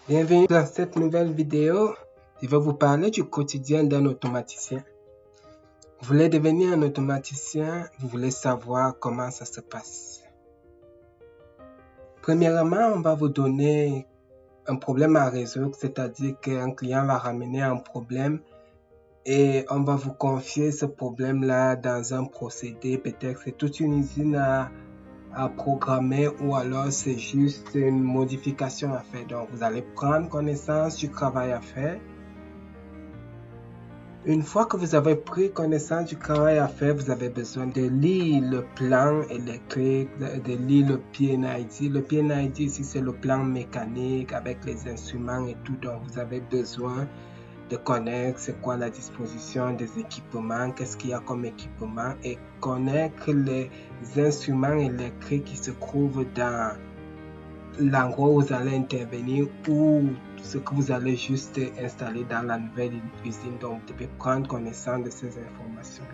Bienvenue dans cette nouvelle vidéo. Je vais vous parler du quotidien d'un automaticien. Vous voulez devenir un automaticien, vous voulez savoir comment ça se passe. Premièrement, on va vous donner un problème à résoudre, c'est-à-dire qu'un client va ramener un problème et on va vous confier ce problème-là dans un procédé. Peut-être c'est toute une usine à programmer ou alors c'est juste une modification à faire. Donc, vous allez prendre connaissance du travail à faire. Une fois que vous avez pris connaissance du travail à faire, vous avez besoin de lire le plan électrique, de lire le PNID. Le PNID ici, c'est le plan mécanique avec les instruments et tout. Donc, vous avez besoin de connaître c'est quoi la disposition des équipements, qu'est-ce qu'il y a comme équipement et connaître les instruments électriques qui se trouvent dans l'endroit où vous allez intervenir ou ce que vous allez juste installer dans la nouvelle usine. Donc, vous devez prendre connaissance de ces informations.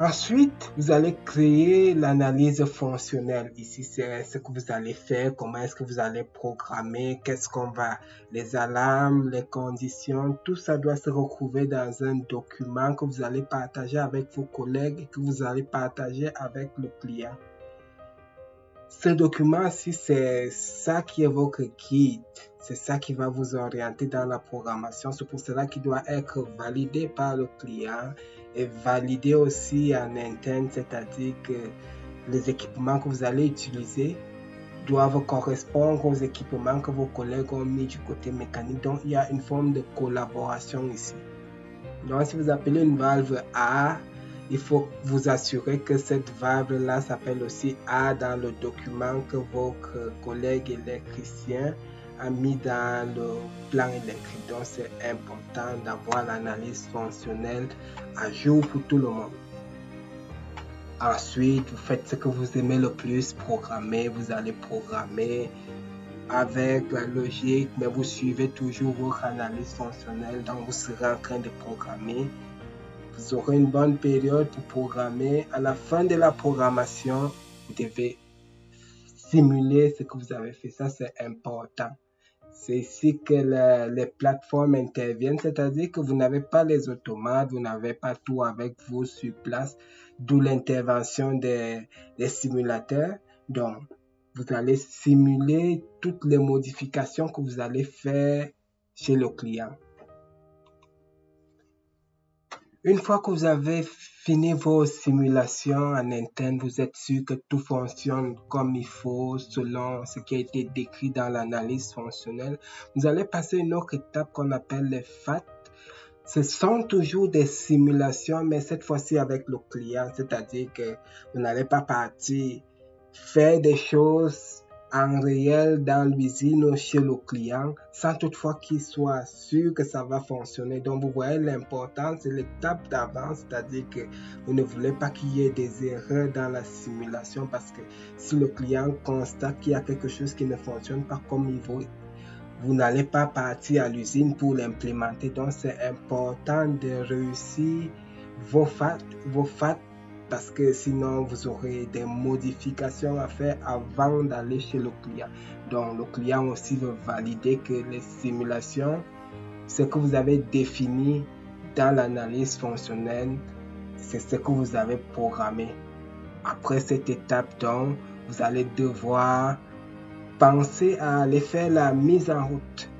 Ensuite, vous allez créer l'analyse fonctionnelle. Ici, c'est ce que vous allez faire, comment est-ce que vous allez programmer, qu'est-ce qu'on va, les alarmes, les conditions, tout ça doit se retrouver dans un document que vous allez partager avec vos collègues et que vous allez partager avec le client. Ce document-ci, c'est ça qui est votre guide. C'est ça qui va vous orienter dans la programmation. C'est pour cela qu'il doit être validé par le client et validé aussi en interne, c'est-à-dire que les équipements que vous allez utiliser doivent correspondre aux équipements que vos collègues ont mis du côté mécanique. Donc, il y a une forme de collaboration ici. Donc, si vous appelez une valve A, il faut vous assurer que cette valve-là s'appelle aussi A dans le document que votre collègue électricien a mis dans le plan électrique. Donc, c'est important d'avoir l'analyse fonctionnelle à jour pour tout le monde. Ensuite, vous faites ce que vous aimez le plus, programmer. Vous allez programmer avec la logique, mais vous suivez toujours votre analyse fonctionnelle. Donc, vous serez en train de programmer. Vous aurez une bonne période pour programmer. À la fin de la programmation, vous devez simuler ce que vous avez fait. Ça, c'est important. C'est ici que les plateformes interviennent, c'est-à-dire que vous n'avez pas les automates, vous n'avez pas tout avec vous sur place, d'où l'intervention des simulateurs. Donc, vous allez simuler toutes les modifications que vous allez faire chez le client. Une fois que vous avez fini vos simulations en interne, vous êtes sûr que tout fonctionne comme il faut selon ce qui a été décrit dans l'analyse fonctionnelle. Vous allez passer une autre étape qu'on appelle les FAT. Ce sont toujours des simulations, mais cette fois-ci avec le client, c'est-à-dire que vous n'allez pas partir faire des choses en réel dans l'usine ou chez le client sans toutefois qu'il soit sûr que ça va fonctionner. Donc, vous voyez l'importance, c'est l'étape d'avance, c'est-à-dire que vous ne voulez pas qu'il y ait des erreurs dans la simulation parce que si le client constate qu'il y a quelque chose qui ne fonctionne pas comme il veut, vous n'allez pas partir à l'usine pour l'implémenter. Donc, c'est important de réussir vos FAT parce que sinon, vous aurez des modifications à faire avant d'aller chez le client. Donc, le client aussi veut valider que les simulations, ce que vous avez défini dans l'analyse fonctionnelle, c'est ce que vous avez programmé. Après cette étape, donc, vous allez devoir penser à aller faire la mise en route.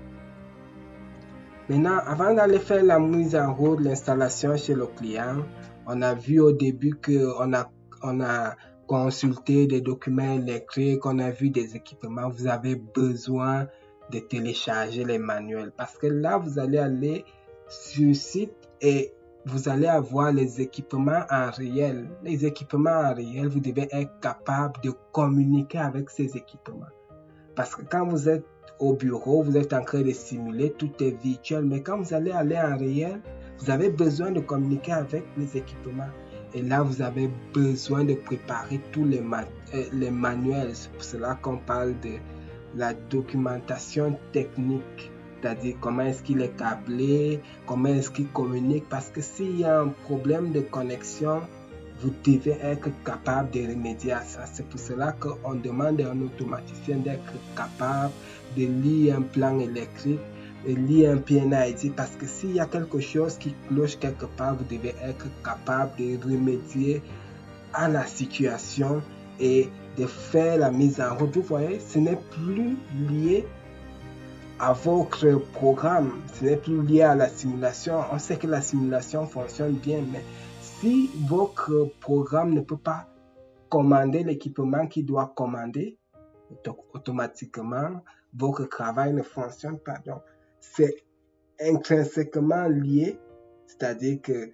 Maintenant, avant d'aller faire la mise en route, l'installation chez le client, on a vu au début qu'on a consulté des documents électriques, on a vu des équipements. Vous avez besoin de télécharger les manuels parce que là, vous allez aller sur le site et vous allez avoir les équipements en réel. Les équipements en réel, vous devez être capable de communiquer avec ces équipements. Parce que quand vous êtes au bureau, vous êtes en train de simuler, tout est virtuel. Mais quand vous allez aller en réel, vous avez besoin de communiquer avec les équipements. Et là, vous avez besoin de préparer tous les manuels. C'est pour cela qu'on parle de la documentation technique. C'est-à-dire comment est-ce qu'il est câblé, comment est-ce qu'il communique. Parce que s'il y a un problème de connexion, vous devez être capable de remédier à ça. C'est pour cela qu'on demande à un automaticien d'être capable de lire un plan électrique, de lire un PNID, parce que s'il y a quelque chose qui cloche quelque part, vous devez être capable de remédier à la situation et de faire la mise en route. Vous voyez, ce n'est plus lié à votre programme, ce n'est plus lié à la simulation. On sait que la simulation fonctionne bien, mais si votre programme ne peut pas commander l'équipement qu'il doit commander, automatiquement, votre travail ne fonctionne pas. Donc, c'est intrinsèquement lié, c'est-à-dire que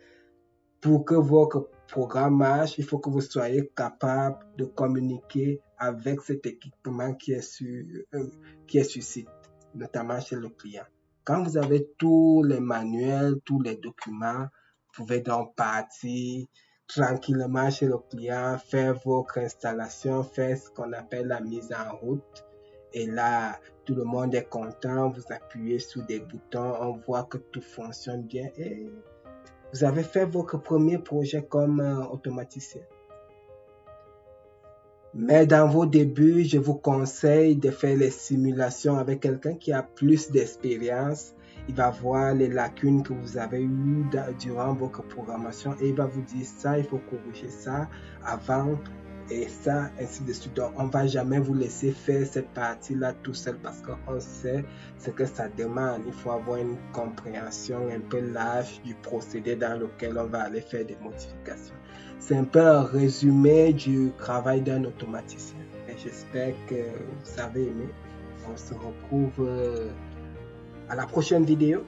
pour que votre programme marche, il faut que vous soyez capable de communiquer avec cet équipement qui est sur site, notamment chez le client. Quand vous avez tous les manuels, tous les documents, vous pouvez donc partir tranquillement chez le client, faire votre installation, faire ce qu'on appelle la mise en route. Et là, tout le monde est content, vous appuyez sur des boutons, on voit que tout fonctionne bien et vous avez fait votre premier projet comme automaticien. Mais dans vos débuts, je vous conseille de faire les simulations avec quelqu'un qui a plus d'expérience. Il va voir les lacunes que vous avez eues durant votre programmation et il va vous dire ça, il faut corriger ça avant et ça, ainsi de suite. Donc, on ne va jamais vous laisser faire cette partie-là tout seul parce qu'on sait ce que ça demande. Il faut avoir une compréhension un peu large du procédé dans lequel on va aller faire des modifications. C'est un peu un résumé du travail d'un automaticien. Et j'espère que vous avez aimé. On se retrouve à la prochaine vidéo.